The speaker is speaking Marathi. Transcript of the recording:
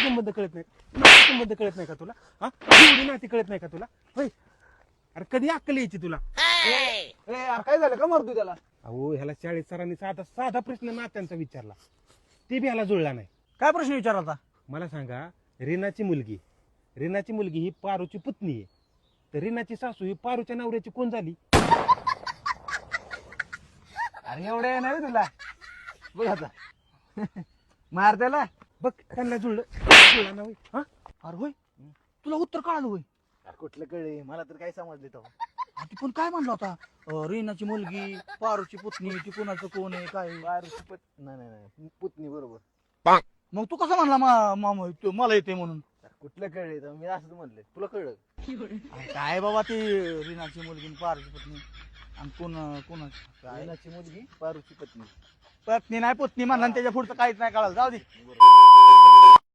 संबंध कळत नाही, नाते संबंध कळत नाही का तुला? हा, एवढी नाती कळत नाही का तुला? होय, अरे कधी अक्कल यायची तुला? काय झालं का मारतो त्याला? अहो ह्याला शाळेत सरांनी साधा साधा प्रश्न नात्यांचा विचारला, ते बी ह्याला जुळला नाही. काय प्रश्न विचारला होता? मला सांगा, रीनाची मुलगी ही पारूची पुतणी आहे, तर रीनाची सासू ही पारूच्या नवऱ्याची कोण झाली? अरे एवढे नाही तुला, बघ आता मार त्याला. बघ त्यांना जुळला ना होय. हा, अरे होय, तुला उत्तर कळालं होय? कुठलं कळे, मला तर काय समजले तो. ती पण काय म्हणला होता, रीनाची मुलगी, पारूची पुतणी, ती कोणाचं कोण आहे काय? नाही पुतणी बरोबर. मग तू कसा म्हणला मला येते म्हणून? कुठलं कळले, मी असंच म्हणले. तुला कळलं? अरे काय बाबा, ती रीनाची मुलगी आणि पारूची पुतणी आणि कोणाची रीनाची मुलगी पारूची पत्नी. पत्नी नाही पुतणी म्हणला आणि त्याच्या पुढचं काहीच नाही कळालं. जाऊ दे.